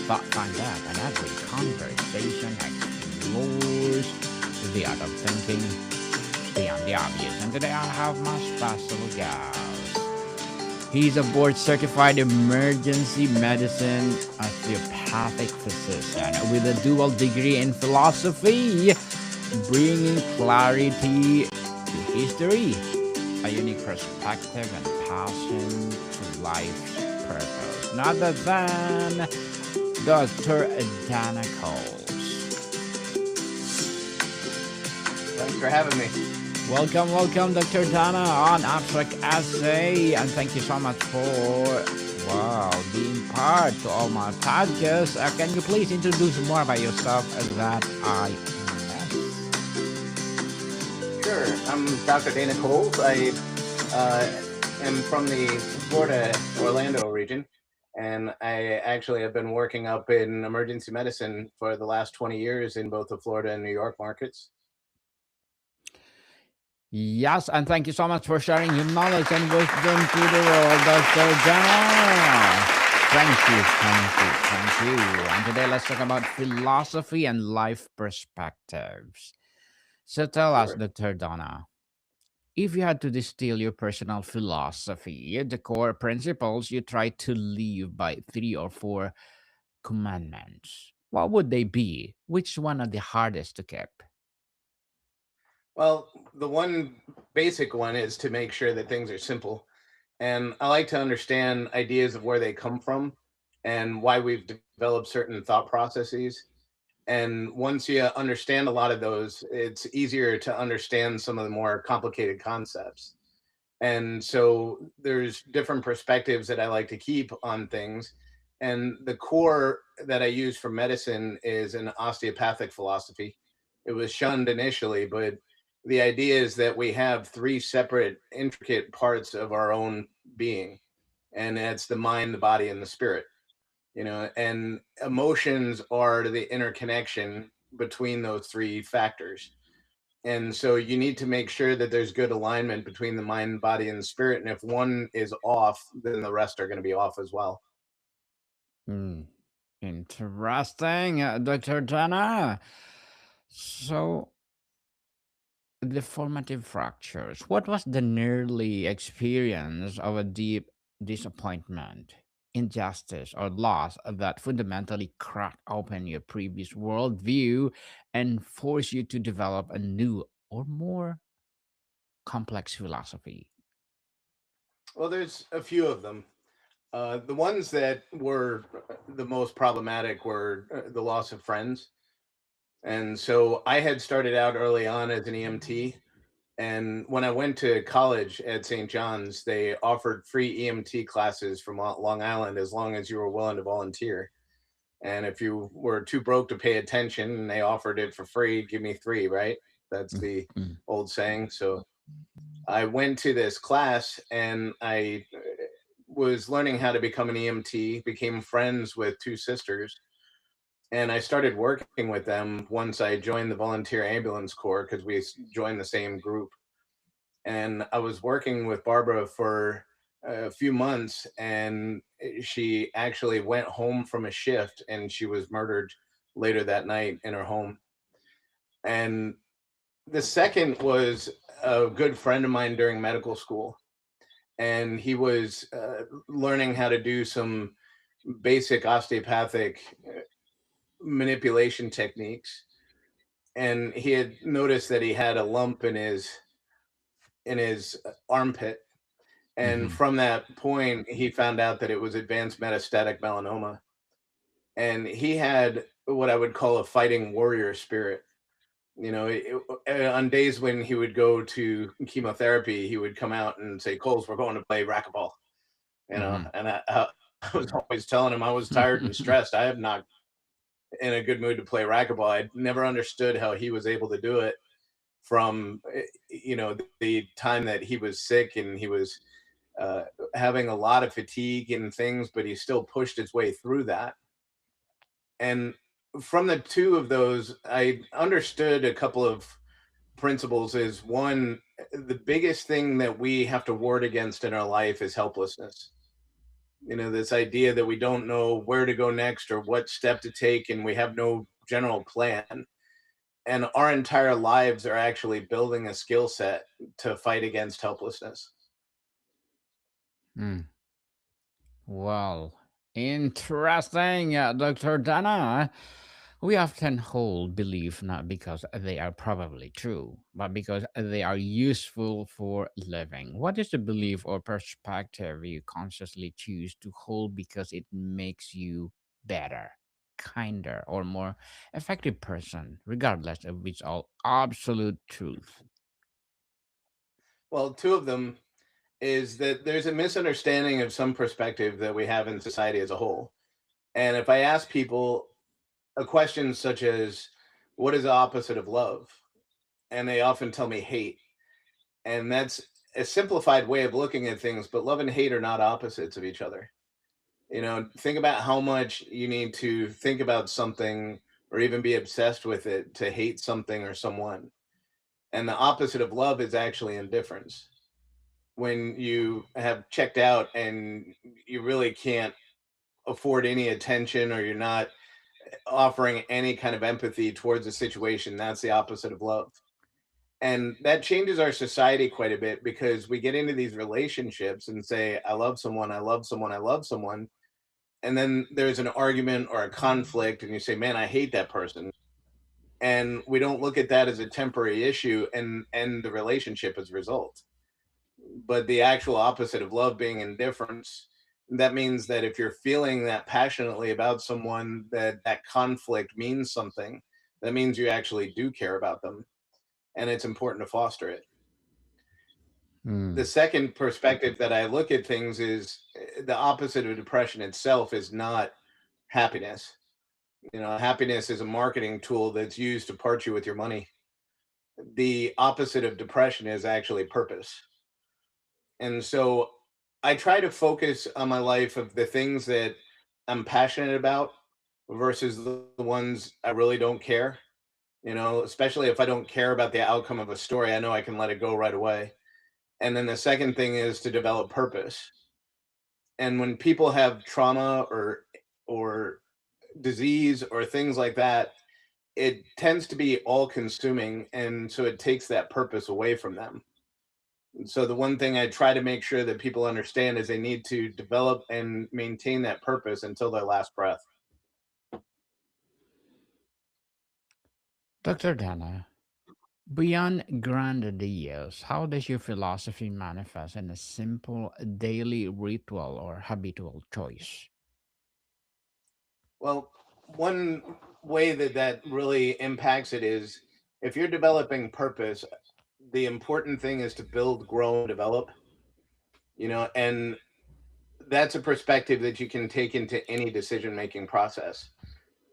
find that and every conversation explores the art of thinking beyond the obvious. And today I have my special guest. He's a board certified emergency medicine osteopathic physician with a dual degree in philosophy, bringing clarity to history, a unique perspective and passion to life's purpose. None other than Dr. Dana Cowles. Thanks for having me. Welcome, Dr. Dana on Abstract Essay, and thank you so much for being part to all my podcasts. Can you please introduce more about yourself that I missed? Sure. I'm Dr. Dana Cowles. I am from the Florida Orlando region, and I actually have been working up in emergency medicine for the last 20 years in both the Florida and New York markets. Yes, and thank you so much for sharing your knowledge and wisdom to the world, Dr. Dana. Thank you. And today let's talk about philosophy and life perspectives. So tell us, Sure. Dr. Dana, if you had to distill your personal philosophy, the core principles you try to live by, three or four commandments, what would they be? Which one are the hardest to keep? Well, the one basic one is to make sure that things are simple. And I like to understand ideas of where they come from and why we've developed certain thought processes. And once you understand a lot of those, it's easier to understand some of the more complicated concepts. And so there's different perspectives that I like to keep on things. And the core that I use for medicine is an osteopathic philosophy. It was shunned initially, but the idea is that we have three separate, intricate parts of our own being, and it's the mind, the body, and the spirit. And emotions are the interconnection between those three factors. And so you need to make sure that there's good alignment between the mind, body, and the spirit. And if one is off, then the rest are going to be off as well. Hmm. Interesting, Dr. Dana. So, the formative fractures. What was the nearly experience of a deep disappointment, injustice, or loss that fundamentally cracked open your previous worldview and forced you to develop a new or more complex philosophy? Well, there's a few of them. The ones that were the most problematic were the loss of friends. And so I had started out early on as an EMT. And when I went to college at St. John's, they offered free EMT classes from Long Island as long as you were willing to volunteer. And if you were too broke to pay attention and they offered it for free, give me three, right? That's the Mm-hmm. old saying. So I went to this class and I was learning how to become an EMT, became friends with two sisters, and I started working with them once I joined the volunteer ambulance corps because we joined the same group. And I was working with Barbara for a few months, and she actually went home from a shift and she was murdered later that night in her home. And the second was a good friend of mine during medical school, and he was learning how to do some basic osteopathic manipulation techniques, and he had noticed that he had a lump in his armpit, and Mm-hmm. from that point he found out that it was advanced metastatic melanoma, and he had what I would call a fighting warrior spirit. On days when he would go to chemotherapy, he would come out and say, Coles, we're going to play racquetball. And I was always telling him I was tired and Mm-hmm. stressed. I am not in a good mood to play racquetball. I never understood how he was able to do it from the time that he was sick and he was uh, having a lot of fatigue and things, but he still pushed his way through that. And from the two of those, I understood a couple of principles. Is one, the biggest thing that we have to ward against in our life is helplessness. This idea that we don't know where to go next or what step to take, and we have no general plan. And our entire lives are actually building a skill set to fight against helplessness. Hmm. Well, interesting, Dr. Dana. We often hold belief not because they are probably true, but because they are useful for living. What is the belief or perspective you consciously choose to hold because it makes you better, kinder, or more effective person, regardless of its all absolute truth? Well, two of them is that there's a misunderstanding of some perspective that we have in society as a whole. And if I ask people a question such as, what is the opposite of love? And they often tell me hate. And that's a simplified way of looking at things, but love and hate are not opposites of each other. Think about how much you need to think about something or even be obsessed with it to hate something or someone. And the opposite of love is actually indifference. When you have checked out and you really can't afford any attention, or you're not offering any kind of empathy towards a situation, that's the opposite of love. And that changes our society quite a bit, because we get into these relationships and say, I love someone, I love someone, I love someone. And then there's an argument or a conflict, and you say, man, I hate that person. And we don't look at that as a temporary issue and end the relationship as a result. But the actual opposite of love being indifference, that means that if you're feeling that passionately about someone, that conflict means something. That means you actually do care about them, and it's important to foster it. The Hmm. second perspective that I look at things is, the opposite of depression itself is not happiness. Happiness is a marketing tool that's used to part you with your money. The opposite of depression is actually purpose. And so I try to focus on my life of the things that I'm passionate about versus the ones I really don't care. Especially if I don't care about the outcome of a story, I know I can let it go right away. And then the second thing is to develop purpose. And when people have trauma or disease or things like that, it tends to be all consuming, and so it takes that purpose away from them. And so the one thing I try to make sure that people understand is they need to develop and maintain that purpose until their last breath. Dr. Dana, beyond grand ideas, how does your philosophy manifest in a simple daily ritual or habitual choice? Well, one way that really impacts it is, if you're developing purpose, the important thing is to build, grow, and develop. And that's a perspective that you can take into any decision making process.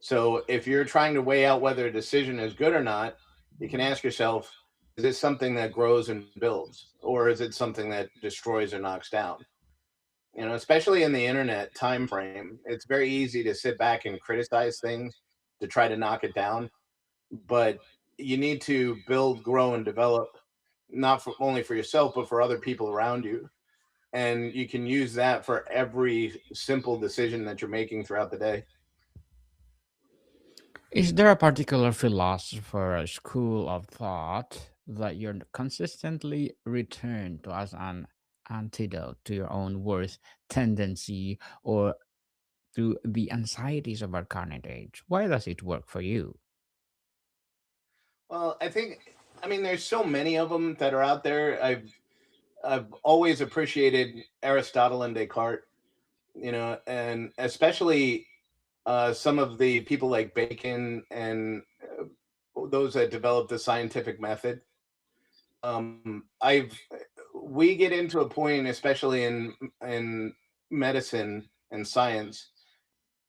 So if you're trying to weigh out whether a decision is good or not, you can ask yourself, is this something that grows and builds, or is it something that destroys or knocks down? Especially in the internet time frame, it's very easy to sit back and criticize things to try to knock it down. But you need to build, grow, and develop, not only for yourself, but for other people around you. And you can use that for every simple decision that you're making throughout the day. Is there a particular philosopher or school of thought that you consistently return to as an antidote to your own worst tendency or to the anxieties of our current age? Why does it work for you? Well, I mean, there's so many of them that are out there. I've always appreciated Aristotle and Descartes, and especially some of the people like Bacon and those that developed the scientific method. I've We get into a point, especially in medicine and science,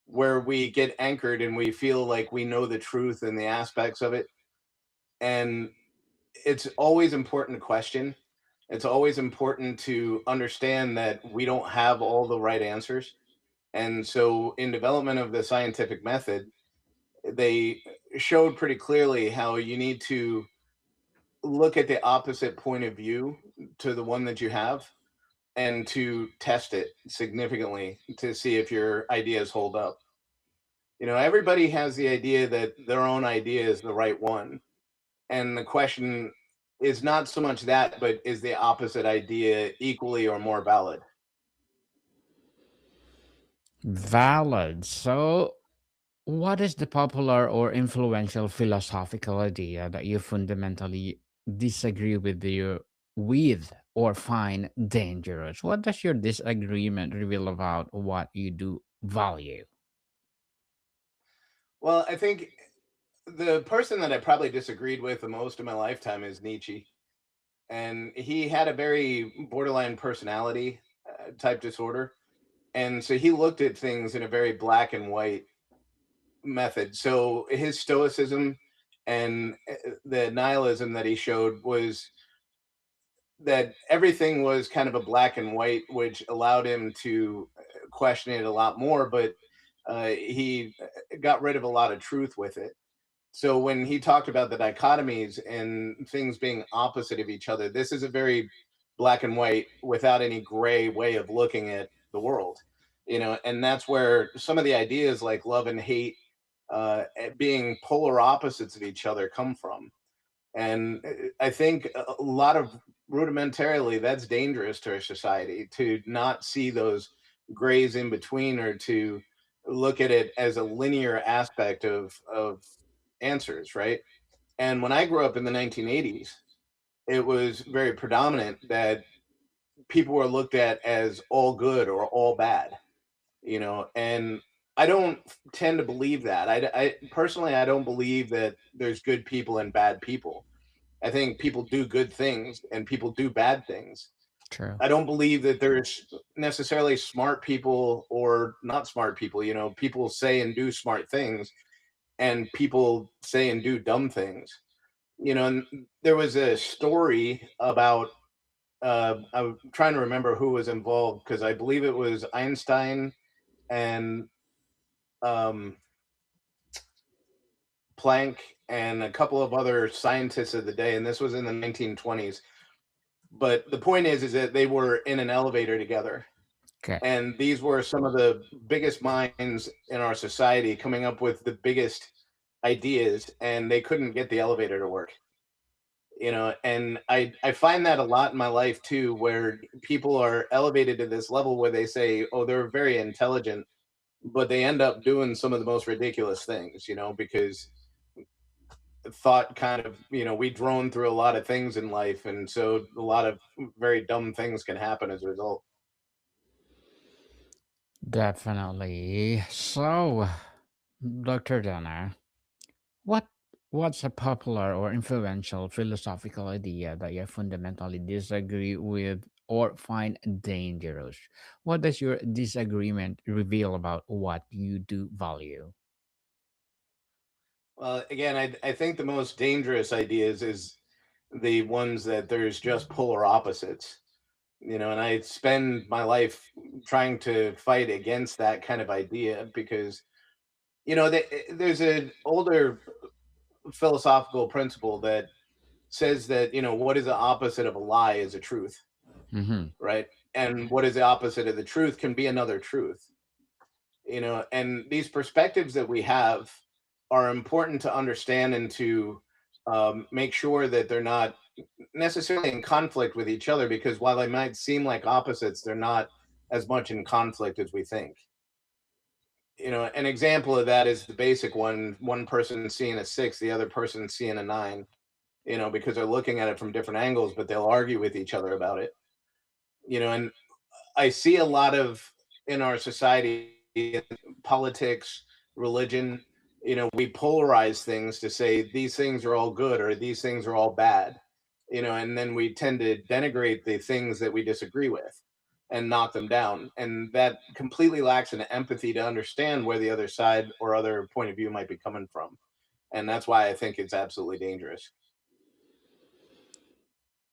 where we get anchored and we feel like we know the truth and the aspects of it. And it's always important to question. It's always important to understand that we don't have all the right answers. And so, in development of the scientific method, they showed pretty clearly how you need to look at the opposite point of view to the one that you have, and to test it significantly to see if your ideas hold up. Everybody has the idea that their own idea is the right one. And the question is not so much that, but is the opposite idea equally or more valid? Valid. So, what is the popular or influential philosophical idea that you fundamentally disagree with or find dangerous? What does your disagreement reveal about what you do value? Well, I think the person that I probably disagreed with the most in my lifetime is Nietzsche. And he had a very borderline personality type disorder. And so he looked at things in a very black and white method. So his stoicism and the nihilism that he showed was that everything was kind of a black and white, which allowed him to question it a lot more. But he got rid of a lot of truth with it. So when he talked about the dichotomies and things being opposite of each other, this is a very black and white, without any gray way of looking at the world. And that's where some of the ideas like love and hate, being polar opposites of each other, come from. And I think a lot of rudimentarily that's dangerous to our society, to not see those grays in between, or to look at it as a linear aspect of answers, right? And when I grew up in the 1980s, it was very predominant that people were looked at as all good or all bad, and I don't tend to believe that. I personally, I don't believe that there's good people and bad people. I think people do good things and people do bad things. True. I don't believe that there's necessarily smart people or not smart people. People say and do smart things, and people say and do dumb things. And there was a story about, I'm trying to remember who was involved, because I believe it was Einstein and um, Planck and a couple of other scientists of the day, and this was in the 1920s. But the point is that they were in an elevator together, Okay. and these were some of the biggest minds in our society coming up with the biggest ideas, and they couldn't get the elevator to work. And I find that a lot in my life too, where people are elevated to this level where they say, oh, they're very intelligent, but they end up doing some of the most ridiculous things, because thought kind of, we drone through a lot of things in life, and so a lot of very dumb things can happen as a result. Definitely. So, Dr. Dana, What what's a popular or influential philosophical idea that you fundamentally disagree with or find dangerous? What does your disagreement reveal about what you do value? Well, again, I think the most dangerous ideas is the ones that there's just polar opposites. And I spend my life trying to fight against that kind of idea, because there's an older philosophical principle that says that, what is the opposite of a lie is a truth, Mm-hmm. right? And what is the opposite of the truth can be another truth. And these perspectives that we have are important to understand, and to make sure that they're not necessarily in conflict with each other, because while they might seem like opposites, they're not as much in conflict as we think. An example of that is the basic one person seeing a six, the other person seeing a nine, because they're looking at it from different angles, but they'll argue with each other about it. And I see a lot of, in our society, politics, religion, we polarize things to say these things are all good or these things are all bad, and then we tend to denigrate the things that we disagree with and knock them down. And that completely lacks an empathy to understand where the other side or other point of view might be coming from. And that's why I think it's absolutely dangerous.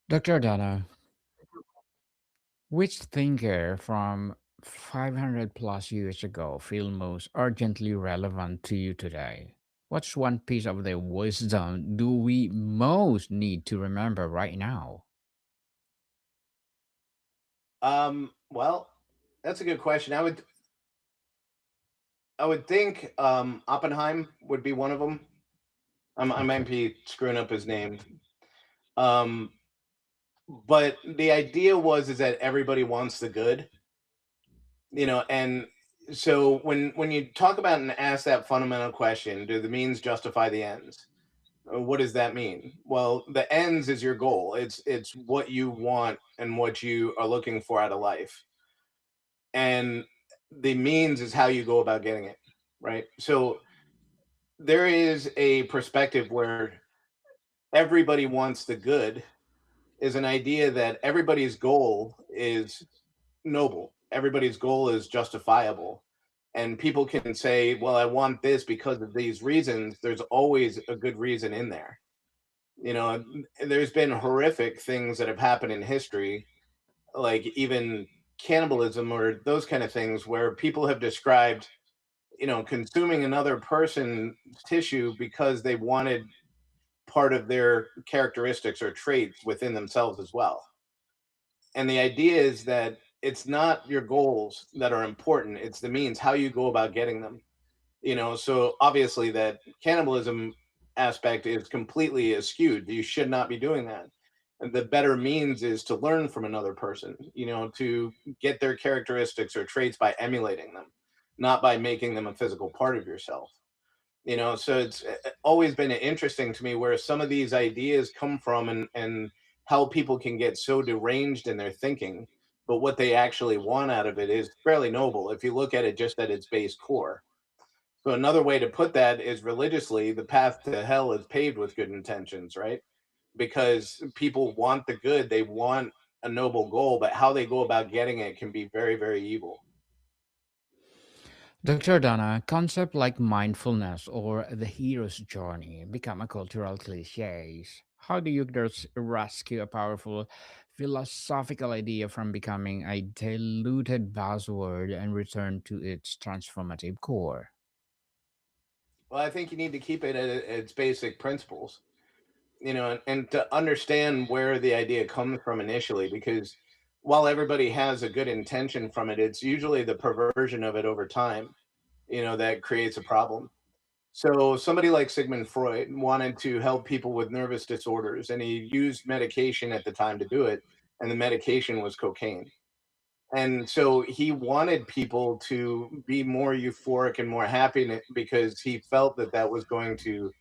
Dr. Dana, which thinker from 500 plus years ago feel most urgently relevant to you today? What's one piece of their wisdom do we most need to remember right now? Well, that's a good question. I would think Oppenheim would be one of them. I might Okay. be screwing up his name. Um, but the idea was is that everybody wants the good, and so when you talk about and ask that fundamental question, do the means justify the ends? What does that mean? Well, the ends is your goal. It's what you want and what you are looking for out of life, and the means is how you go about getting it, right? So there is a perspective where everybody wants the good, is an idea that everybody's goal is noble, everybody's goal is justifiable, and people can say, well, I want this because of these reasons. There's always a good reason in there. There's been horrific things that have happened in history, like even cannibalism or those kind of things, where people have described, consuming another person's tissue because they wanted part of their characteristics or traits within themselves as well. And the idea is that it's not your goals that are important, it's the means, how you go about getting them. So obviously that cannibalism aspect is completely skewed. You should not be doing that. And the better means is to learn from another person, to get their characteristics or traits by emulating them, not by making them a physical part of yourself. So it's always been interesting to me where some of these ideas come from, and how people can get so deranged in their thinking, but what they actually want out of it is fairly noble if you look at it just at its base core. So another way to put that is, religiously, the path to hell is paved with good intentions, right? Because people want the good, they want a noble goal, but how they go about getting it can be very, very evil. Dr. Dana, concept like mindfulness or the hero's journey become a cultural cliches. How do you rescue a powerful philosophical idea from becoming a diluted buzzword and return to its transformative core? Well, I think you need to keep it at its basic principles, and to understand where the idea comes from initially, because while everybody has a good intention from it, it's usually the perversion of it over time, that creates a problem. So somebody like Sigmund Freud wanted to help people with nervous disorders, and he used medication at the time to do it, and the medication was cocaine. And so he wanted people to be more euphoric and more happy, because he felt that that was going to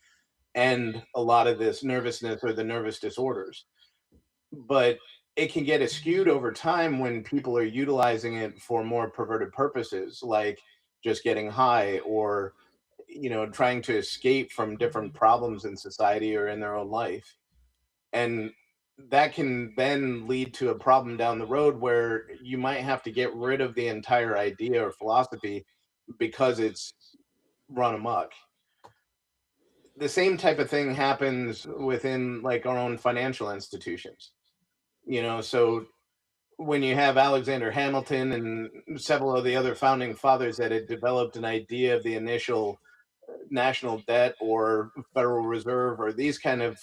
end a lot of this nervousness or the nervous disorders. But it can get skewed over time when people are utilizing it for more perverted purposes, like just getting high, or trying to escape from different problems in society or in their own life. And that can then lead to a problem down the road where you might have to get rid of the entire idea or philosophy because it's run amok. The same type of thing happens within, like, our own financial institutions. So when you have Alexander Hamilton and several of the other founding fathers that had developed an idea of the initial national debt or Federal Reserve or these kind of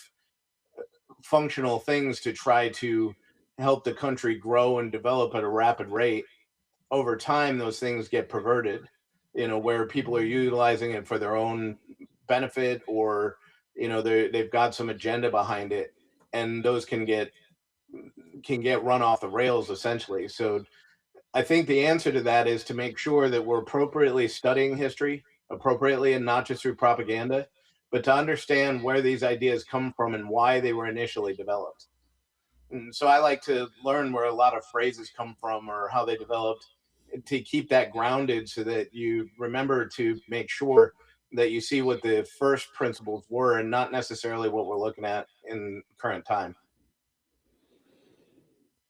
functional things to try to help the country grow and develop at a rapid rate, over time those things get perverted, where people are utilizing it for their own benefit, or they've got some agenda behind it, and those can get run off the rails essentially. So I think the answer to that is to make sure that we're appropriately studying history appropriately, and not just through propaganda, but to understand where these ideas come from and why they were initially developed. And so I like to learn where a lot of phrases come from or how they developed, to keep that grounded so that you remember to make sure that you see what the first principles were and not necessarily what we're looking at in current time.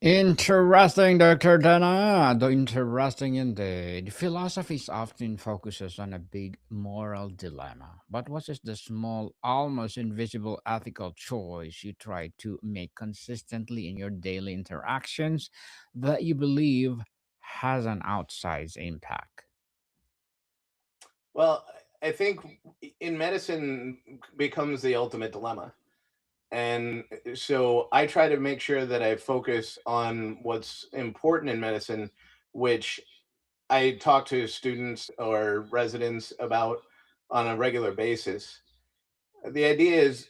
Interesting, Dr. Dana. The interesting indeed. Philosophy often focuses on a big moral dilemma. But what is the small, almost invisible ethical choice you try to make consistently in your daily interactions that you believe has an outsized impact? Well, I think in medicine becomes the ultimate dilemma. And so I try to make sure that I focus on what's important in medicine, which I talk to students or residents about on a regular basis. The idea is,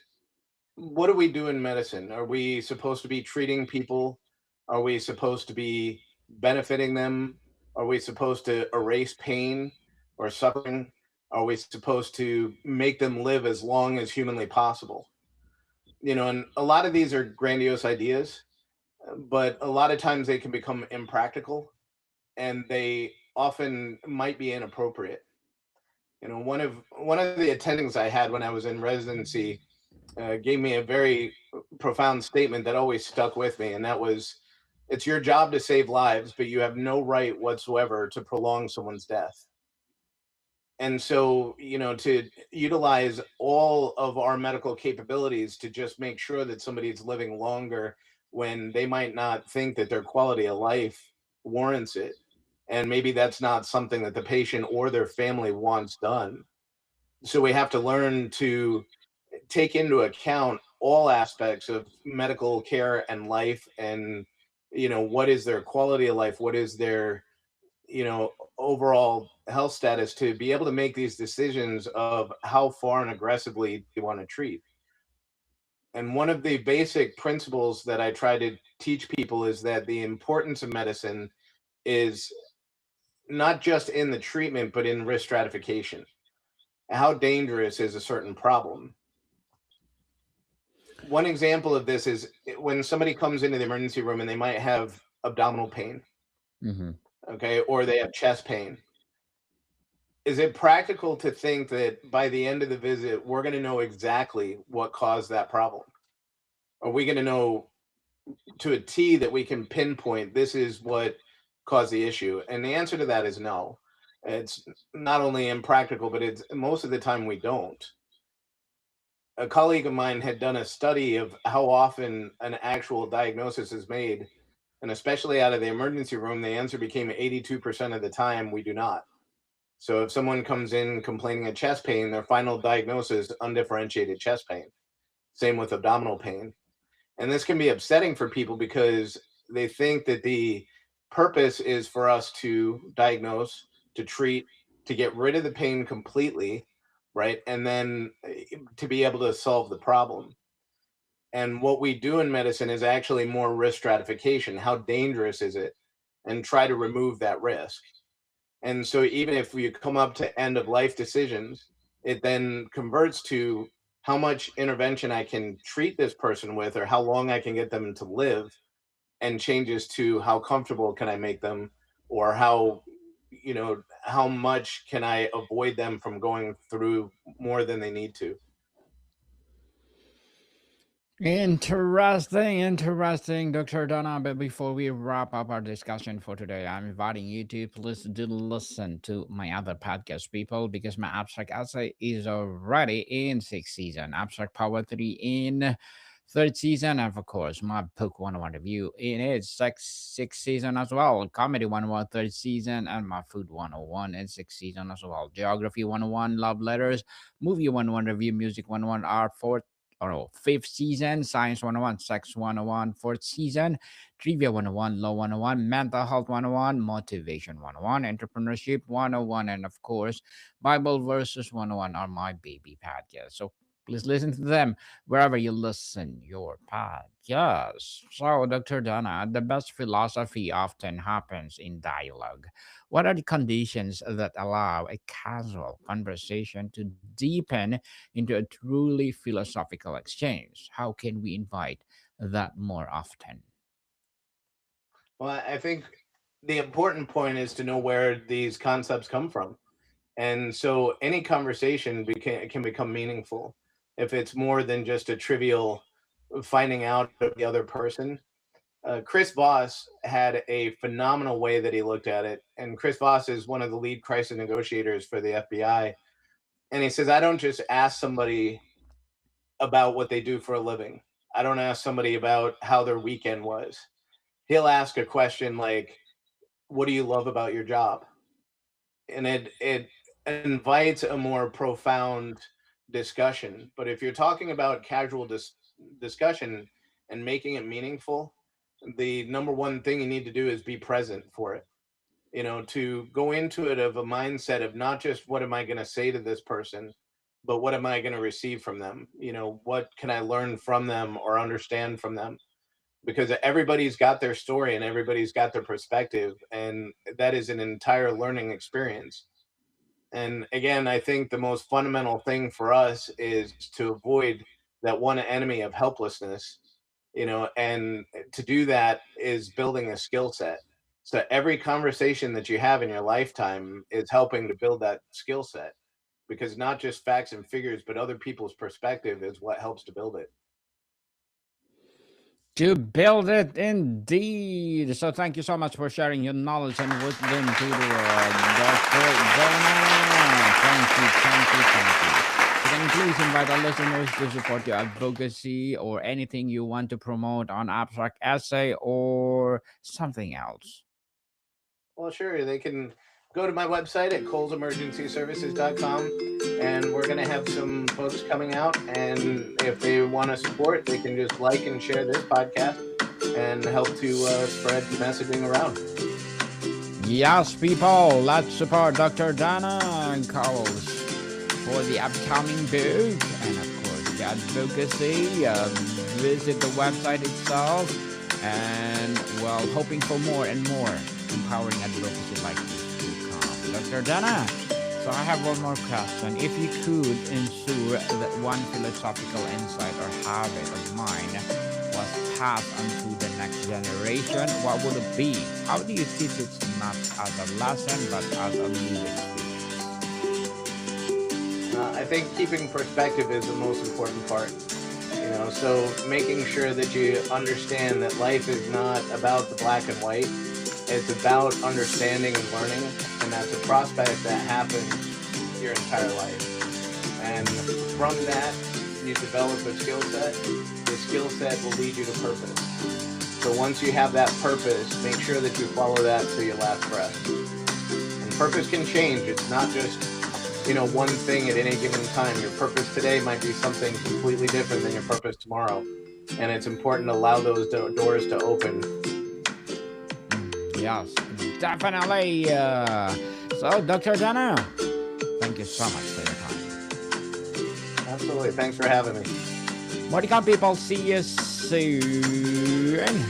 what do we do in medicine? Are we supposed to be treating people? Are we supposed to be benefiting them? Are we supposed to erase pain or suffering? Are we supposed to make them live as long as humanly possible? And a lot of these are grandiose ideas, but a lot of times they can become impractical and they often might be inappropriate. One of the attendings I had when I was in residency gave me a very profound statement that always stuck with me, and that was, "It's your job to save lives, but you have no right whatsoever to prolong someone's death." And so, to utilize all of our medical capabilities to just make sure that somebody's living longer when they might not think that their quality of life warrants it. And maybe that's not something that the patient or their family wants done. So we have to learn to take into account all aspects of medical care and life, and what is their quality of life, what is their overall health status, to be able to make these decisions of how far and aggressively they want to treat. And one of the basic principles that I try to teach people is that the importance of medicine is not just in the treatment but in risk stratification. How dangerous is a certain problem? One example of this is when somebody comes into the emergency room and they might have abdominal pain, Hmm. okay, or they have chest pain. Is it practical to think that by the end of the visit, we're going to know exactly what caused that problem? Are we going to know to a T that we can pinpoint this is what caused the issue? And the answer to that is no. It's not only impractical, but it's most of the time we don't. A colleague of mine had done a study of how often an actual diagnosis is made, and especially out of the emergency room, the answer became 82% of the time we do not. So if someone comes in complaining of chest pain, their final diagnosis is undifferentiated chest pain. Same with abdominal pain. And this can be upsetting for people because they think that the purpose is for us to diagnose, to treat, to get rid of the pain completely, right? And then to be able to solve the problem. And what we do in medicine is actually more risk stratification. How dangerous is it? And try to remove that risk. And so even if we come up to end of life decisions, it then converts to how much intervention I can treat this person with, or how long I can get them to live, and changes to how comfortable can I make them, or how much can I avoid them from going through more than they need to. Interesting, interesting, Dr. Donna. But before we wrap up our discussion for today, I'm inviting you to please do listen to my other podcast, people, because my abstract essay is already in sixth season, abstract power 3 in third season, and of course, my book 101 review in its sixth season as well, comedy 101 third season, and my food 101 in sixth season as well, geography 101, love letters, movie 101 review, music 101, art fourth or no, fifth season, Science 101, Sex 101, fourth season, Trivia 101, Law 101, Mental Health 101, Motivation 101, Entrepreneurship 101, and of course, Bible Verses 101 are my baby podcasts. So please listen to them wherever you listen your podcasts. So, Dr. Dana, the best philosophy often happens in dialogue. What are the conditions that allow a casual conversation to deepen into a truly philosophical exchange? How can we invite that more often? Well, I think the important point is to know where these concepts come from. And so any conversation can become meaningful if it's more than just a trivial finding out of the other person. Chris Voss had a phenomenal way that he looked at it. And Chris Voss is one of the lead crisis negotiators for the FBI. And he says, I don't just ask somebody about what they do for a living, I don't ask somebody about how their weekend was. He'll ask a question like, what do you love about your job? And it invites a more profound discussion. But if you're talking about casual discussion and making it meaningful, the number one thing you need to do is be present for it. To go into it of a mindset of not just what am I going to say to this person, but what am I going to receive from them? What can I learn from them or understand from them? Because everybody's got their story and everybody's got their perspective, and that is an entire learning experience. And again, I think the most fundamental thing for us is to avoid that one enemy of helplessness, and to do that is building a skill set. So every conversation that you have in your lifetime is helping to build that skill set, because not just facts and figures, but other people's perspective is what helps to build it. To build it indeed. So thank you so much for sharing your knowledge and wisdom to the world, Dr. Dana. Thank you. So can you please invite our listeners to support your advocacy or anything you want to promote on abstract essay or something else? Well, sure. They can go to my website at colesemergencyservices.com, and we're going to have some folks coming out. And if they want to support, they can just like and share this podcast and help to spread the messaging around. Yes, people, let's support Dr. Dana Cowles for the upcoming book and, of course, the advocacy. Visit the website itself and, well, hoping for more and more empowering advocacy like this to come. Dr. Dana, so I have one more question. If you could ensure that one philosophical insight or habit of mine was passed on to the next generation, what would it be? How do you teach it not as a lesson but as a new experience? I think keeping perspective is the most important part. So making sure that you understand that life is not about the black and white. It's about understanding and learning, and that's a prospect that happens your entire life. And from that, you develop a skill set. The skill set will lead you to purpose. So once you have that purpose, make sure that you follow that till your last breath. And purpose can change. It's not just, one thing at any given time. Your purpose today might be something completely different than your purpose tomorrow. And it's important to allow those doors to open. Yes, definitely. So, Dr. Dana, thank you so much for your time. Absolutely. Thanks for having me. More to come, people. See you soon.